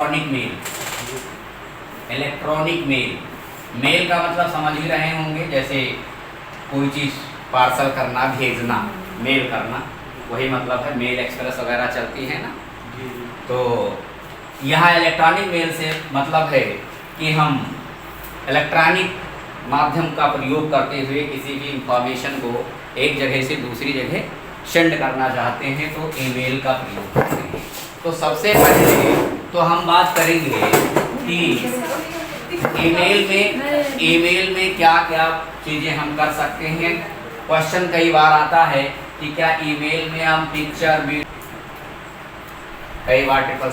Electronic mail. Electronic mail, mail का मतलब समझ ही रहे होंगे, जैसे कोई चीज़ पार्सल करना, भेजना, मेल करना, वही मतलब है। मेल एक्सप्रेस वगैरह चलती है ना। तो यहाँ इलेक्ट्रॉनिक मेल से मतलब है कि हम इलेक्ट्रॉनिक माध्यम का प्रयोग करते हुए किसी भी इंफॉर्मेशन को एक जगह से दूसरी जगह सेंड करना चाहते हैं तो ईमेल का प्रयोग करते हैं। तो सबसे पहले तो हम बात करेंगे कि ईमेल में क्या क्या चीज़ें हम कर सकते हैं। क्वेश्चन कई बार आता है कि क्या ईमेल में हम पिक्चर भी, कई बार ट्रिपल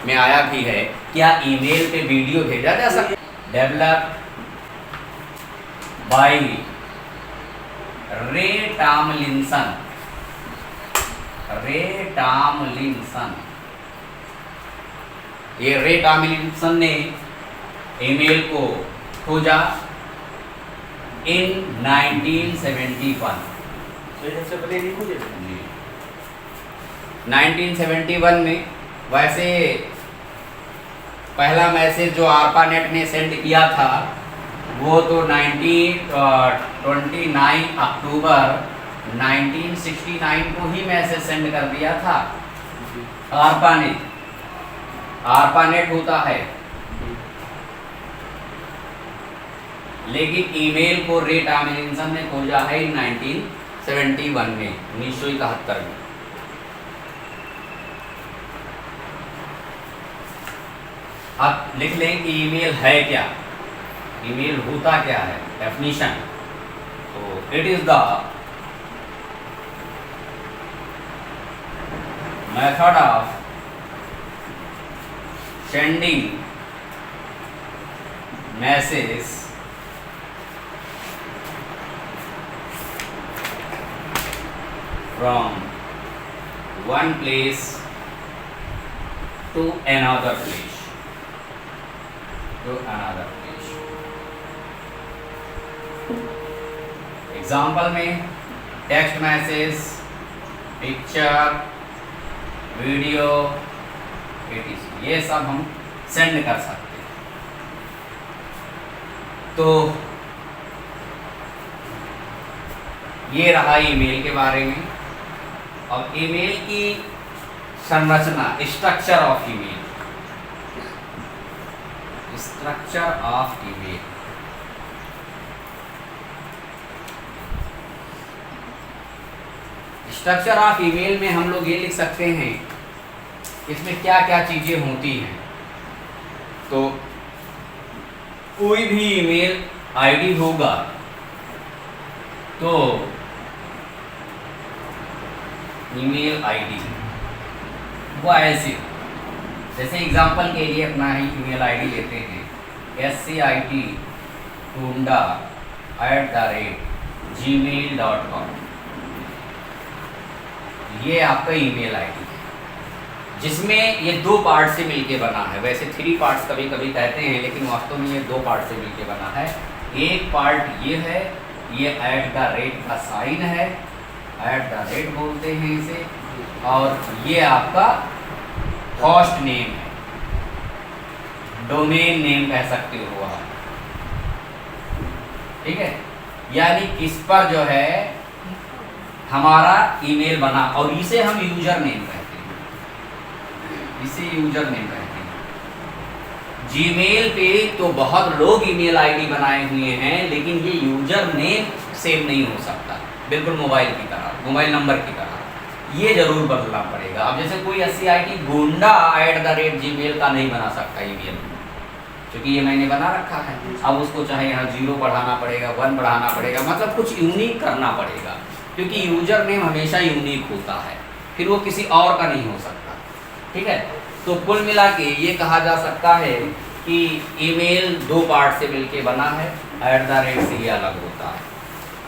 में आया भी है, क्या ईमेल पे वीडियो भेजा जा सकता है। डेवलप बाय रे टॉमलिंसन। ये रे टॉमलिंसन ने ईमेल को खोजा इन 1971। 1971 में। वैसे पहला मैसेज जो आर्पानेट ने सेंड किया था वो तो 29 अक्टूबर 1969 को ही मैसेज सेंड कर दिया था। आर्पानेट होता है, लेकिन ईमेल को रे टॉमलिंसन ने खोजा है 1971 में, 1971 में। अब लिख लें कि ईमेल है क्या, ईमेल होता क्या है, डेफिनेशन। तो it is the method of sending message from one place to another place, example में टेक्स्ट मैसेज, पिक्चर, वीडियो, ये सब हम सेंड कर सकते हैं। तो ये रहा ईमेल के बारे में। अब ईमेल की संरचना, structure of email. Structure of email में हम लोग ये लिख सकते हैं इसमें क्या क्या चीजें होती हैं। तो कोई भी ईमेल आईडी होगा तो ईमेल आईडी वो ऐसे, जैसे एग्जांपल के लिए अपना ही ईमेल आईडी लेते हैं, scit@gmail.com। ये आपका ईमेल आईडी है, जिसमें ये दो पार्ट से मिलके बना है। वैसे 3 पार्ट्स कभी कभी कहते हैं, लेकिन वास्तव में ये 2 पार्ट से मिलके बना है। एक पार्ट ये है, ये @ का साइन है, @ बोलते हैं इसे, और ये आपका होस्ट नेम है, डोमेन नेम कह सकते हो आप, ठीक है। यानी किस पर जो है हमारा ईमेल बना, और इसे हम यूजर नेम कहते हैं, जीमेल पे तो बहुत लोग ईमेल आईडी बनाए हुए हैं, लेकिन ये यूजर नेम सेम नहीं हो सकता, बिल्कुल मोबाइल की तरह, मोबाइल नंबर की तरह। ये जरूर बदलना पड़ेगा। अब जैसे कोई scit@gmail का नहीं बना सकता ईमेल, क्योंकि ये मैंने बना रखा है। अब उसको चाहे यहाँ 0 बढ़ाना पड़ेगा, 1 बढ़ाना पड़ेगा, मतलब कुछ यूनिक करना पड़ेगा, क्योंकि यूजर नेम हमेशा यूनिक होता है, फिर वो किसी और का नहीं हो सकता, ठीक है। तो कुल मिला के ये कहा जा सकता है कि ईमेल 2 पार्ट से मिलके बना है, @ से ये अलग होता है।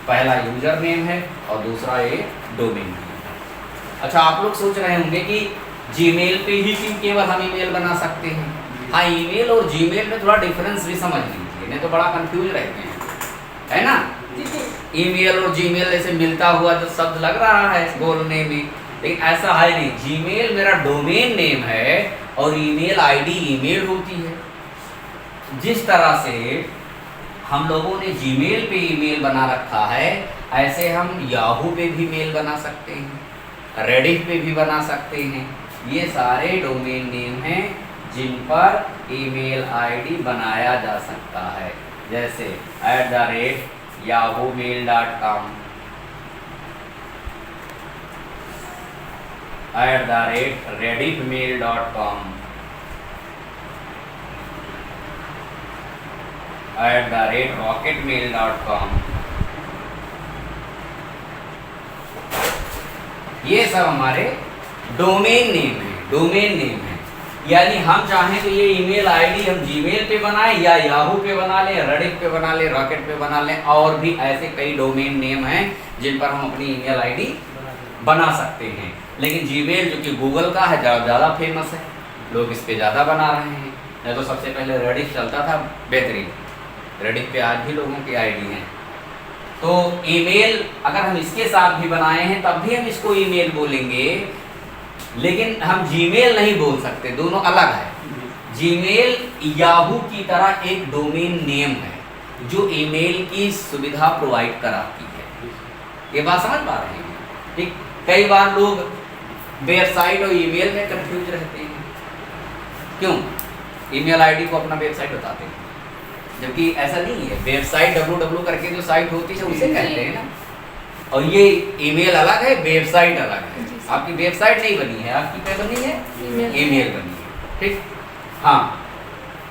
पहला यूजर नेम है और दूसरा ये डोमेन नेम है। अच्छा, आप लोग सोच रहे होंगे कि जीमेल पे ही क्यों केवल हम ईमेल बना सकते हैं। हाँ, ईमेल और जीमेल में थोड़ा डिफरेंस भी समझ लीजिए, नहीं तो बड़ा कंफ्यूज रहते हैं, है ना। ईमेल और जीमेल ऐसे मिलता हुआ जो शब्द लग रहा है बोलने में, लेकिन ऐसा है नहीं। जीमेल मेरा डोमेन नेम है और ईमेल आईडी ईमेल होती है। जिस तरह से हम लोगों ने जीमेल पे ईमेल बना रखा है, ऐसे हम याहू पे भी मेल बना सकते हैं, रेडिफ पे भी बना सकते हैं। ये सारे डोमेन नेम हैं जिन पर ईमेल आईडी बनाया जा सकता है, जैसे @yahoomail.com, @rediffmail.com, @rocketmail.com। ये सब हमारे डोमेन नेम है, डोमेन नेम है। यानी हम चाहें तो ये ईमेल आईडी हम जीमेल पे बनाएं या याहू पे बना लें, रेडिफ पे बना लें, रॉकेट पे बना लें, और भी ऐसे कई डोमेन नेम हैं जिन पर हम अपनी ईमेल आईडी बना सकते हैं। लेकिन जीमेल जो कि गूगल का है, ज़्यादा फेमस है, लोग इस पे ज़्यादा बना रहे हैं। नहीं तो सबसे पहले रेडिफ चलता था, बेहतरीन। रेडिफ पे आज भी लोगों की आईडी है। तो ईमेल अगर हम इसके साथ भी बनाए हैं तब भी हम इसको ईमेल बोलेंगे, लेकिन हम जीमेल नहीं बोल सकते, दोनों अलग है। जीमेल याहू की तरह एक डोमेन नेम है जो ईमेल की सुविधा प्रोवाइड कराती है। ये बात समझ पा रहे हैं? ठीक। कई बार लोग वेबसाइट और ईमेल में कंफ्यूज रहते हैं। क्यों? ईमेल आईडी को अपना वेबसाइट बताते हैं, जबकि ऐसा नहीं है। वेबसाइट www करके जो साइट होती है उसे कहते हैं ना, और ये ईमेल अलग है, वेबसाइट अलग है। आपकी वेबसाइट नहीं बनी है, आपकी क्या बनी है? ईमेल बनी है। ठीक। हाँ,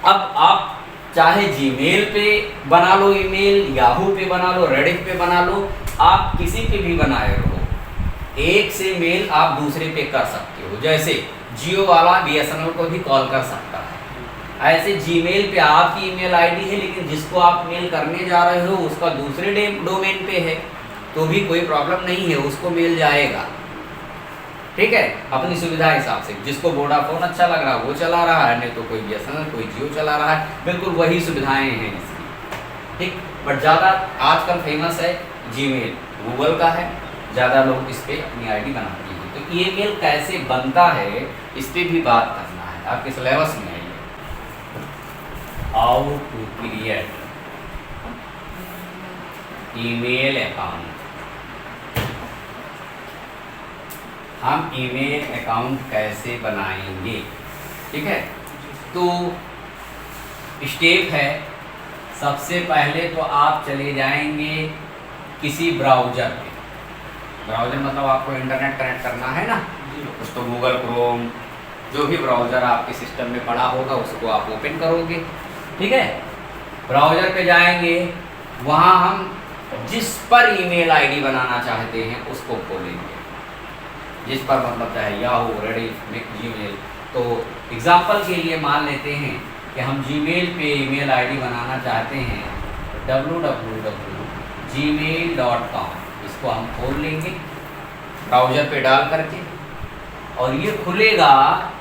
अब आप चाहे जीमेल पे बना लो ईमेल, याहू पे बना लो, रेडिफ पे बना लो, आप किसी पे भी बनाए रहो, एक से मेल आप दूसरे पे कर सकते हो। जैसे जियो वाला BSNL को भी कॉल कर सकता है, ऐसे जीमेल पे आपकी ईमेल आईडी है, लेकिन जिसको आप मेल करने जा रहे हो उसका दूसरे डोमेन पे है, तो भी कोई प्रॉब्लम नहीं है, उसको मेल जाएगा। ठीक है, अपनी सुविधा हिसाब से। जिसको वोडाफोन अच्छा लग रहा है वो चला रहा है, नहीं तो कोई BSNL, कोई जियो चला रहा है, बिल्कुल वही सुविधाएं हैं इसकी। ठीक। बट ज़्यादा आजकल फेमस है जीमेल, गूगल का है, ज़्यादा लोग इस पर अपनी आईडी बनाते हैं। तो ईमेल कैसे बनता है इस पर भी बात करना है, आपके सिलेबस में है। How to create email account. हम ईमेल अकाउंट कैसे बनाएंगे? ठीक है, तो स्टेप है। सबसे पहले तो आप चले जाएंगे किसी ब्राउज़र पे। ब्राउज़र मतलब आपको इंटरनेट कनेक्ट करना है ना, कुछ तो गूगल क्रोम, जो भी ब्राउज़र आपके सिस्टम में पड़ा होगा उसको आप ओपन करोगे। ठीक है, ब्राउज़र पे जाएंगे, वहाँ हम जिस पर ईमेल आईडी बनाना चाहते हैं उसको खोलेंगे। जिस पर मतलब चाहे याहू, रेडिफ, जीमेल। तो एग्जांपल के लिए मान लेते हैं कि हम जीमेल पे ईमेल आईडी बनाना चाहते हैं, www.gmail.com। इसको हम खोल लेंगे ब्राउज़र पे डाल करके, और ये खुलेगा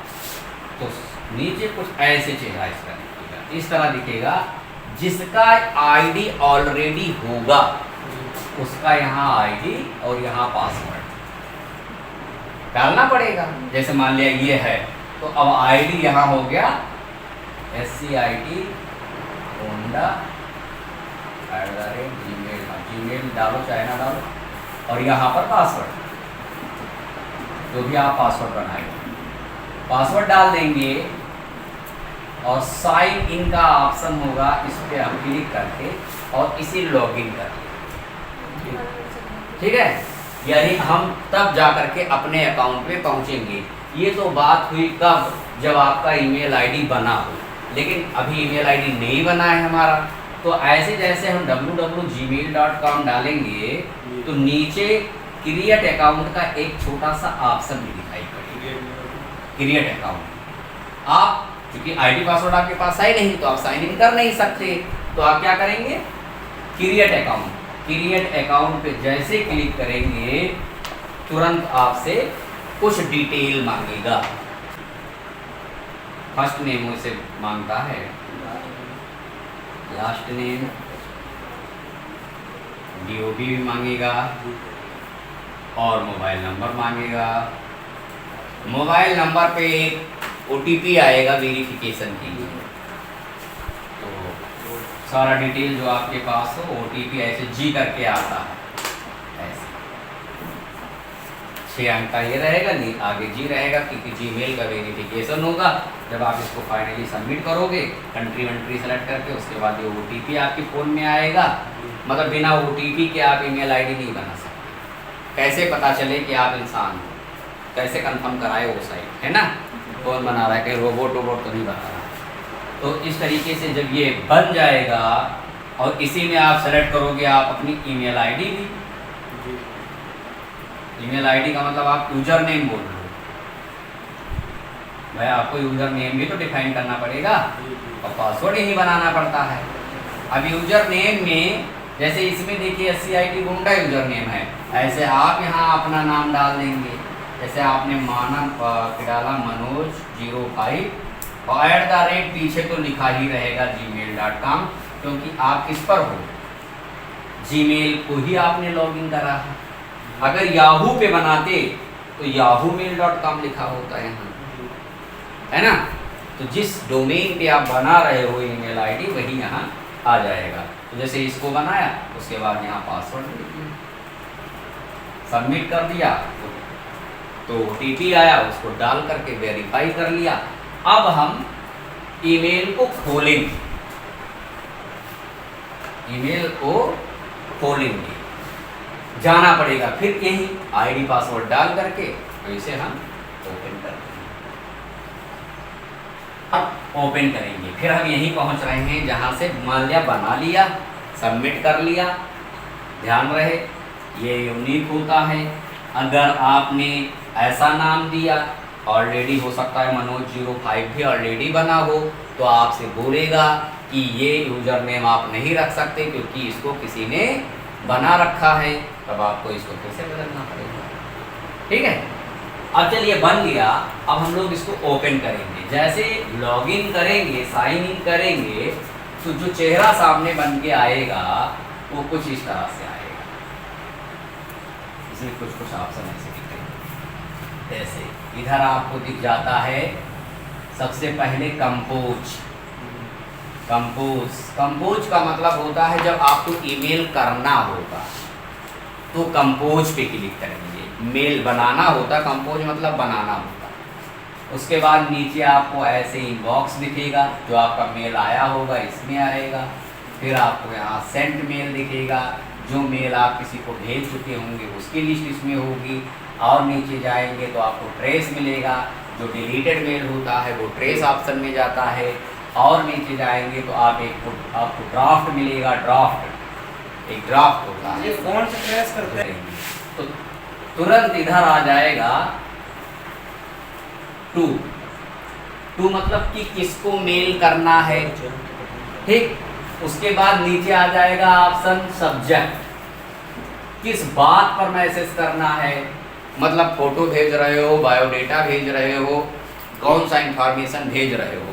तो नीचे कुछ ऐसे चेहरा इसका दिखेगा, इस तरह दिखेगा। जिसका आईडी ऑलरेडी होगा उसका यहाँ आईडी और यहाँ पासवर्ड डालना पड़ेगा। जैसे मान लिया ये है, तो अब आईडी यहाँ हो गया SCIT होंडा @gmail। जीमेल डालो चाहे ना डालो, और यहाँ पर पासवर्ड, जो भी आप पासवर्ड बनाएंगे, पासवर्ड डाल देंगे, और साइन इन का ऑप्शन होगा, इस पर हम क्लिक करके और इसे लॉगिन करके। ठीक है, यानी हम तब जा करके अपने अकाउंट पे पहुंचेंगे। ये तो बात हुई कब? जब आपका ईमेल आईडी बना हो, लेकिन अभी ईमेल आईडी नहीं बना है हमारा। तो ऐसे जैसे हम www.gmail.com डालेंगे तो नीचे क्रिएट अकाउंट का एक छोटा सा ऑप्शन भी दिखाई पड़ेगा, क्रिएट अकाउंट। आप क्योंकि आईडी पासवर्ड आपके पास है नहीं, तो आप साइन इन कर नहीं सकते, तो आप क्या करेंगे? Create account. क्रिएट अकाउंट पे जैसे क्लिक करेंगे तुरंत आपसे कुछ डिटेल मांगेगा। फर्स्ट नेम उसे मांगता है, लास्ट नेम, DOB भी मांगेगा, और मोबाइल नंबर मांगेगा। मोबाइल नंबर पे एक OTP आएगा वेरिफिकेशन के लिए। तो सारा डिटेल जो आपके पास हो OTP ऐसे G करके आता है, ऐसे 6 अंक का ये रहेगा, नहीं आगे G रहेगा क्योंकि जीमेल का वेरिफिकेशन होगा। जब आप इसको फाइनली सबमिट करोगे कंट्री वंट्री सेलेक्ट करके, उसके बाद ये OTP आपके फ़ोन में आएगा। मतलब बिना OTP के आप ईमेल आईडी नहीं बना सकते। कैसे पता चले कि आप इंसान हो, कैसे कंफर्म कराए वो साइट, है ना, कौन बना रहा है, कहीं रोबोट तो नहीं बना रहा। तो इस तरीके से जब ये बन जाएगा और इसी में आप सेलेक्ट करोगे आप अपनी ईमेल आईडी भी। ईमेल आईडी का मतलब आप यूजर नेम बोल रहे हो भाई, आपको यूजर नेम भी तो डिफाइन करना पड़ेगा और पासवर्ड ही बनाना पड़ता है। अब यूजर नेम में जैसे इसमें देखिए SCIT गुंडा यूजर नेम है, ऐसे आप यहाँ अपना नाम डाल देंगे। जैसे आपने मानव डाला मनोज 05 और @ पीछे तो लिखा ही रहेगा gmail.com, क्योंकि आप किस पर हो, जीमेल को ही आपने लॉगिन करा है। अगर याहू पे बनाते तो yahoomail.com लिखा होता है यहाँ, है ना। तो जिस डोमेन पे आप बना रहे हो ईमेल आईडी वही यहाँ आ जाएगा। तो जैसे इसको बनाया उसके बाद यहाँ पासवर्ड लिख दिया, सबमिट कर दिया तो OTP आया, उसको डाल करके वेरीफाई कर लिया। अब हम ईमेल को खोलेंगे, ईमेल को खोलेंगे, जाना पड़ेगा फिर यही आईडी पासवर्ड डाल करके, तो इसे हम ओपन कर देंगे। अब ओपन करेंगे, फिर हम यहीं पहुंच रहे हैं जहां से मान लिया बना लिया, सबमिट कर लिया। ध्यान रहे ये यूनिक होता है। अगर आपने ऐसा नाम दिया, ऑलरेडी हो सकता है मनोज 05 भी ऑलरेडी बना हो, तो आपसे बोलेगा कि ये यूजर नेम आप नहीं रख सकते क्योंकि इसको किसी ने बना रखा है, तब आपको इसको फिर से बदलना पड़ेगा। ठीक है, अब चलिए बन गया। अब हम लोग इसको ओपन करेंगे। जैसे लॉगिन करेंगे, साइन इन करेंगे, तो जो चेहरा सामने बन के आएगा वो कुछ इस तरह से आएगा। इसमें कुछ कुछ ऑप्शन ऐसे दिखेंगे। जैसे इधर आपको दिख जाता है सबसे पहले कंपोज। कंपोज का मतलब होता है जब आपको ईमेल करना होगा तो कंपोज पे क्लिक करेंगे। मेल बनाना होता, कंपोज मतलब बनाना होता। उसके बाद नीचे आपको ऐसे इनबॉक्स दिखेगा, जो आपका मेल आया होगा इसमें आएगा। फिर आपको यहाँ सेंट मेल दिखेगा, जो मेल आप किसी को भेज चुके होंगे उसकी लिस्ट इसमें होगी। और नीचे जाएंगे तो आपको ट्रेस मिलेगा, जो डिलीटेड मेल होता है वो ट्रेस ऑप्शन में जाता है। और नीचे जाएंगे तो आपको ड्राफ्ट मिलेगा, एक ड्राफ्ट होता है। ये फोन से ट्रेस करते हैं तो तुरंत इधर आ जाएगा टू मतलब कि किसको मेल करना है। ठीक, उसके बाद नीचे आ जाएगा ऑप्शन सब्जेक्ट, किस बात पर मैसेज करना है, मतलब फोटो भेज रहे हो, बायोडेटा भेज रहे हो, कौन सा इंफॉर्मेशन भेज रहे हो,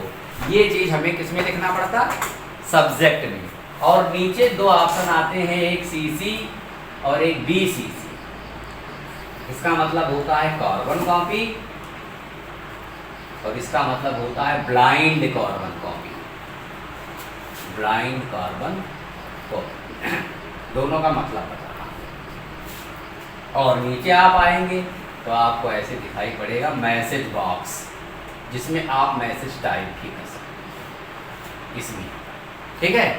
ये चीज़ हमें किस में लिखना पड़ता, सब्जेक्ट में। और नीचे दो ऑप्शन आते हैं, एक CC और एक BCC। इसका मतलब होता है कार्बन कॉपी और इसका मतलब होता है blind carbon copy. Blind carbon copy दोनों का मतलब बताना। और नीचे आप आएंगे तो आपको ऐसे दिखाई पड़ेगा मैसेज बॉक्स, जिसमें आप मैसेज टाइप भी कर सकते इसमें। ठीक है,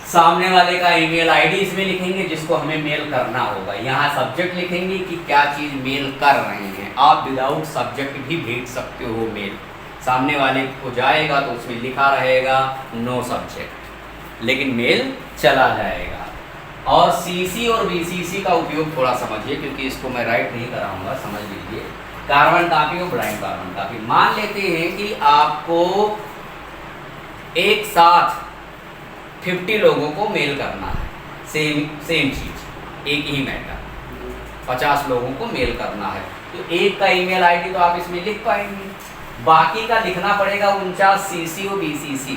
सामने वाले का ईमेल आईडी इसमें लिखेंगे जिसको हमें मेल करना होगा। यहाँ सब्जेक्ट लिखेंगे कि क्या चीज़ मेल कर रहे हैं। आप विदाउट सब्जेक्ट भी भेज सकते हो मेल, सामने वाले को जाएगा तो उसमें लिखा रहेगा नो सब्जेक्ट, लेकिन मेल चला जाएगा। और CC और BCC का उपयोग थोड़ा समझिए, क्योंकि इसको मैं राइट नहीं कराऊंगा, समझ लीजिए। कार्बन कॉपी और ब्लाइंड कार्बन कॉपी, मान लेते हैं कि आपको एक साथ 50 लोगों को मेल करना है, सेम चीज़, एक ही मैटर, 50 लोगों को मेल करना है, तो एक का ईमेल आईडी तो आप इसमें लिख पाएंगे, बाकी का लिखना पड़ेगा 49 CC और BCC।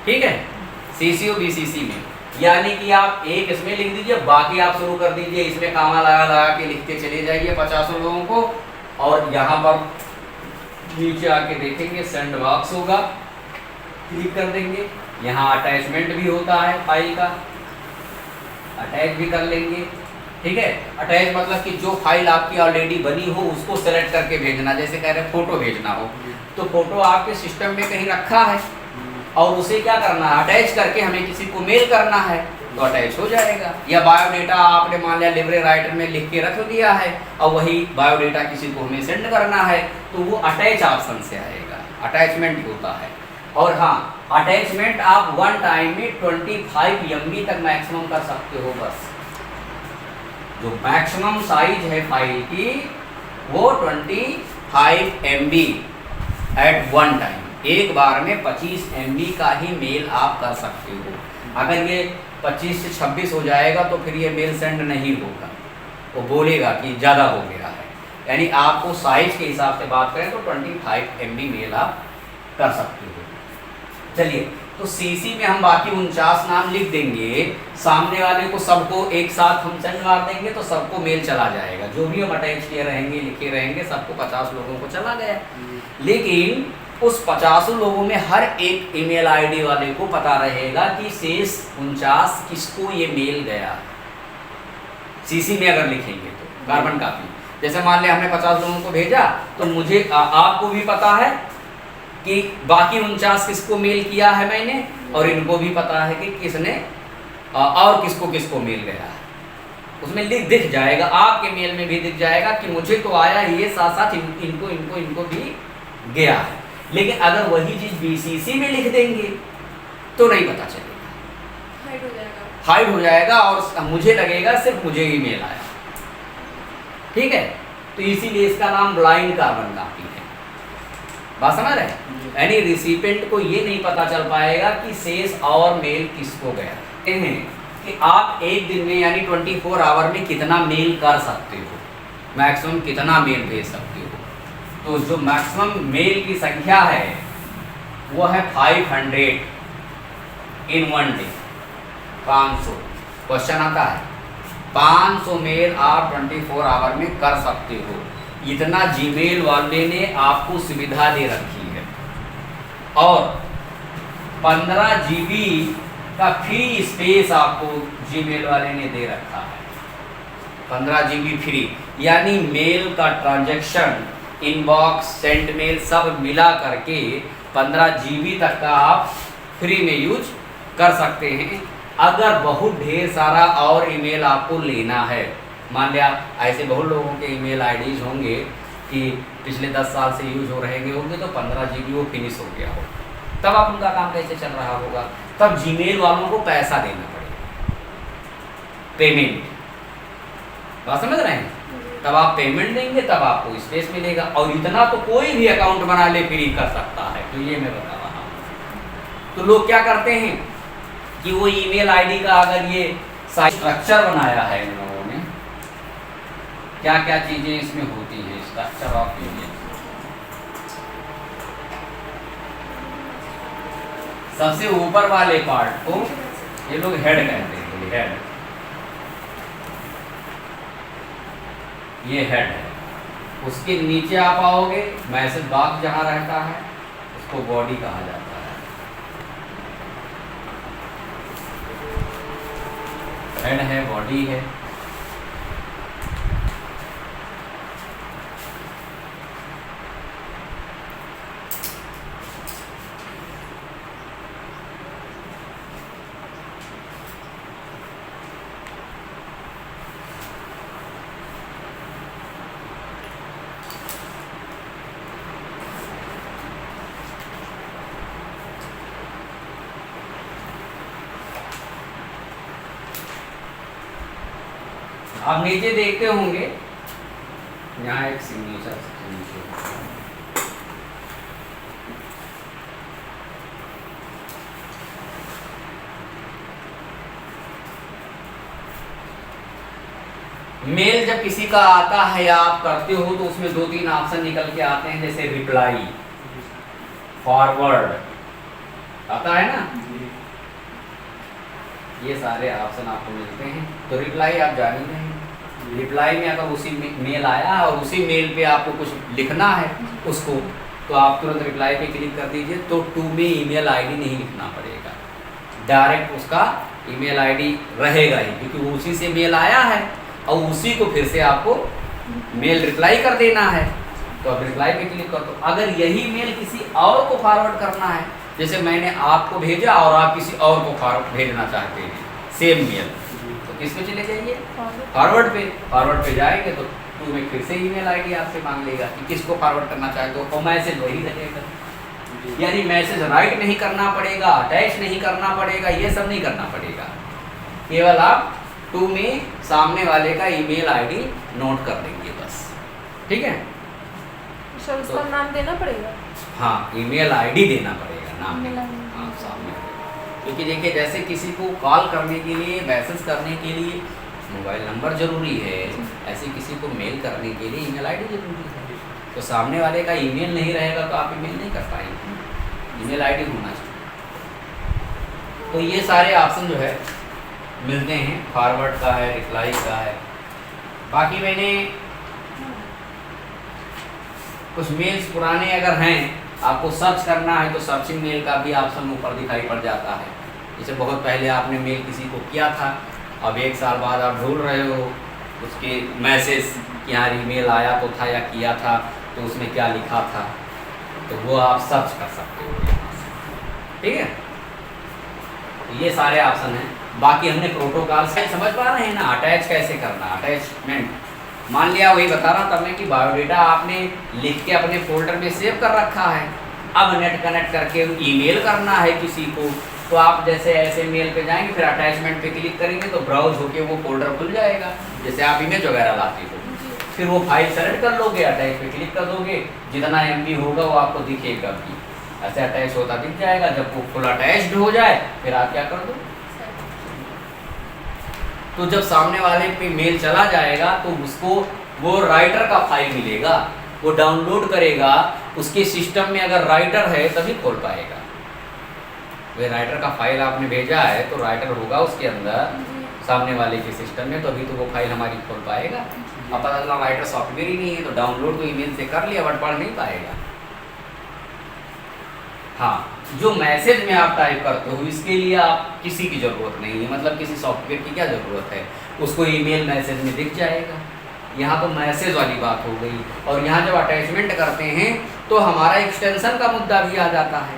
ठीक है, CC और BCC में, यानी कि आप एक इसमें लिख दीजिए, बाकी आप शुरू कर दीजिए इसमें कामा लगा के लिखते चले जाइए 50 लोगों को, और यहाँ पर नीचे आके देखेंगे सेंड बॉक्स होगा, क्लिक कर देंगे। यहाँ अटैचमेंट भी होता है फाइल का, अटैच भी कर लेंगे। ठीक है, अटैच मतलब कि जो फाइल आपकी ऑलरेडी बनी हो उसको सेलेक्ट करके भेजना। जैसे कह रहे हैं फोटो भेजना हो, तो फोटो आपके सिस्टम में कहीं रखा है और उसे क्या करना है, अटैच करके हमें किसी को मेल करना है तो अटैच हो जाएगा। या बायोडेटा आपने मान लिया लिबरे राइटर में लिख के रख दिया है और वही बायोडेटा किसी को हमें सेंड करना है तो वो अटैच ऑप्शन से आएगा, अटैचमेंट होता है। और हाँ, अटैचमेंट आप वन टाइम में 25 MB तक मैक्सिमम कर सकते हो। बस जो मैक्सिमम साइज है फाइल की वो 25 MB एट वन टाइम, एक बार में 25 MB का ही मेल आप कर सकते हो। अगर ये 25 से 26 हो जाएगा तो फिर ये मेल सेंड नहीं होगा, वो बोलेगा कि ज़्यादा हो गया है। यानी आपको साइज के हिसाब से बात करें तो 25 MB मेल आप कर सकते हो। चलिए, तो सीसी में हम बाकी 49 नाम लिख देंगे, सामने वाले को सबको एक साथ हम सेंड मार देंगे तो सबको मेल चला जाएगा। जो भी हम अटैच किए रहेंगे, लिखे रहेंगे, सबको 50 लोगों को चला गया। लेकिन उस 50 लोगों में हर एक ईमेल आईडी वाले को पता रहेगा कि शेष 49 किसको ये मेल गया। सीसी में अगर लिखेंगे तो कार्बन कॉपी, जैसे मान लिया हमने 50 लोगों को भेजा तो मुझे आपको भी पता है कि बाकी 49 किसको मेल किया है मैंने, और इनको भी पता है कि किसने और किसको किसको मेल गया है। उसमें दिख जाएगा, आपके मेल में भी दिख जाएगा कि मुझे तो आया ये, साथ साथ इनको इनको इनको भी गया है। लेकिन अगर वही चीज बीसीसी में लिख देंगे तो नहीं पता चलेगा, हाइड हो जाएगा और मुझे लगेगा सिर्फ मुझे ही मेल आया। ठीक है, तो इसीलिए इसका नाम ब्लाइंड कार्बन कॉपी है। बात समझ रहे हैं? यानी रिसिपेंट को ये नहीं पता चल पाएगा कि शेष और मेल किसको गया है कि आप एक दिन में यानी 24 आवर में कितना मेल कर सकते हो, मैक्सिमम कितना मेल भेज सकते हो। तो जो मैक्सिमम मेल की संख्या है वो है 500 इन वन डे, 500। क्वेश्चन आता है 500 मेल आप 24 आवर में कर सकते हो। इतना जीमेल वाले ने आपको सुविधा दे रखी है और 15 GB का फ्री स्पेस आपको जीमेल वाले ने दे रखा है। 15 GB फ्री, यानी मेल का ट्रांजैक्शन, इनबॉक्स, सेंड मेल सब मिला करके 15 GB तक का आप फ्री में यूज कर सकते हैं। अगर बहुत ढेर सारा और ईमेल आपको लेना है, मान लिया ऐसे बहुत लोगों के ईमेल आईडीज होंगे कि पिछले 10 साल से यूज हो रहे होंगे तो 15 GB वो फिनिश हो गया हो, तब आप उनका काम कैसे चल रहा होगा? तब जीमेल वालों को पैसा देना पड़ेगा, पेमेंट। बात समझ रहे हैं? तब आप पेमेंट देंगे तब आपको स्पेस मिलेगा, और इतना तो कोई भी अकाउंट बना ले फ्री कर सकता है। तो ये मैं बता रहा हूँ। तो लोग क्या करते हैं कि वो ईमेल आईडी का अगर ये स्ट्रक्चर बनाया है इन लोगों ने, क्या क्या चीजें इसमें होती हैं, स्ट्रक्चर ऑफ ईमेल। सबसे ऊपर वाले पार्ट को ये लोग हेड कहते हैं, हेड, ये हेड है। उसके नीचे आप आओगे, मैसेज बॉक्स जहां रहता है उसको बॉडी कहा जाता है। हेड है, बॉडी है। आप नीचे देखते होंगे यहाँ एक सिग्नेचर, मेल जब किसी का आता है या आप करते हो तो उसमें 2-3 ऑप्शन निकल के आते हैं, जैसे रिप्लाई, फॉरवर्ड आता है ना, ये सारे ऑप्शन आपको मिलते हैं। तो रिप्लाई आप जान ही नहीं, रिप्लाई में अगर उसी मेल आया और उसी मेल पे आपको कुछ लिखना है उसको, तो आप तुरंत रिप्लाई पे क्लिक कर दीजिए। तो टू में ईमेल आईडी नहीं लिखना पड़ेगा, डायरेक्ट उसका ईमेल आईडी रहेगा ही, क्योंकि वो उसी से मेल आया है और उसी को फिर से आपको मेल रिप्लाई कर देना है। तो अब रिप्लाई पे क्लिक कर दो। अगर यही मेल किसी और को फॉरवर्ड करना है, जैसे मैंने आपको भेजा और आप किसी और को फॉरवर्ड भेजना चाहते हैं सेम मेल, तो किस पे चले जाइए, फॉरवर्ड पे। फॉरवर्ड पे जाएंगे तो टू में फिर से ईमेल आईडी आपसे मांग लेगा कि किसको फॉरवर्ड करना चाहते हो, और मैसेज वही रहेगा। यानी मैसेज राइट नहीं करना पड़ेगा, अटैच नहीं करना पड़ेगा, ये सब नहीं करना पड़ेगा। केवल आप टू में सामने वाले का ईमेल आईडी नोट कर देंगे बस, ठीक है। सर उसका नाम देना पड़ेगा? हाँ, ईमेल आईडी देना पड़ेगा, नाम ईमेल नहीं। ID। हाँ, सामने। क्योंकि देखिए जैसे किसी को कॉल करने के लिए, मैसेज करने के लिए मोबाइल नंबर जरूरी है, ऐसे किसी को मेल करने के लिए ईमेल आईडी जरूरी है। तो सामने वाले का ईमेल नहीं रहेगा तो आप ईमेल नहीं कर पाएंगे, ईमेल आईडी होना चाहिए। तो ये सारे ऑप्शन जो है मिलते हैं, फॉरवर्ड का है, रिप्लाई का है। बाकी मैंने कुछ मेल्स पुराने अगर हैं, आपको सर्च करना है तो सर्चिंग मेल का भी ऑप्शन ऊपर दिखाई पड़ जाता है। जैसे बहुत पहले आपने मेल किसी को किया था, अब 1 साल बाद आप ढूंढ रहे हो उसके मैसेज कि हाँ ईमेल आया तो था या किया था, तो उसमें क्या लिखा था, तो वो आप सर्च कर सकते हो यहाँ से, ठीक है। तो ये सारे ऑप्शन हैं। बाकी हमने प्रोटोकॉल से समझ पा रहे हैं ना, अटैच कैसे करना, अटैचमेंट। मान लिया वही बता रहा था मैं कि बायोडेटा आपने लिख के अपने फोल्डर में सेव कर रखा है, अब नेट कनेक्ट करके ईमेल करना है किसी को, तो आप जैसे ऐसे मेल पे जाएंगे, फिर अटैचमेंट पे क्लिक करेंगे तो ब्राउज होके वो फोल्डर खुल जाएगा, जैसे आप इमेज वगैरह लाते हो। फिर वो फाइल सेलेक्ट कर लोगे, अटैच पे क्लिक कर दोगे, जितना MB होगा वो आपको दिखेगा भी, ऐसे अटैच होता दिख जाएगा। जब वो फुल अटैच्ड हो जाए फिर आप क्या कर दो, तो जब सामने वाले पे मेल चला जाएगा तो उसको वो राइटर का फाइल मिलेगा, वो डाउनलोड करेगा, उसके सिस्टम में अगर राइटर है तभी खोल पाएगा। वे राइटर का फाइल आपने भेजा है तो राइटर होगा उसके अंदर सामने वाले के सिस्टम में, तो अभी तो वो फाइल हमारी खोल पाएगा। अब पता चला राइटर सॉफ्टवेयर ही नहीं है तो डाउनलोड तो ईमेल से कर लिया बट पढ़ नहीं पाएगा। हाँ, जो मैसेज में आप टाइप करते हो इसके लिए आप किसी की ज़रूरत नहीं है, मतलब किसी सॉफ्टवेयर की क्या ज़रूरत है, उसको ईमेल मैसेज में दिख जाएगा। यहाँ तो मैसेज वाली बात हो गई। और यहाँ जब अटैचमेंट करते हैं तो हमारा एक्सटेंशन का मुद्दा भी आ जाता है।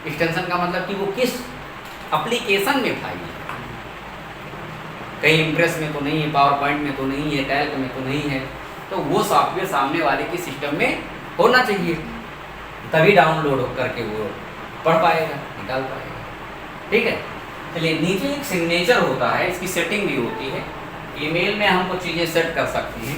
एक्सटेंशन का मतलब कि वो किस एप्लीकेशन में फाइल है, कहीं इम्प्रेस में तो नहीं है, पावर पॉइंट में तो नहीं है, कैल्क में तो नहीं है, तो वो सॉफ्टवेयर सामने वाले के सिस्टम में होना चाहिए, तभी डाउनलोड करके वो पढ़ पाएगा, निकाल पाएगा, ठीक है। चलिए, नीचे एक सिग्नेचर होता है, इसकी सेटिंग भी होती है। ईमेल में हम कुछ चीज़ें सेट कर सकते हैं।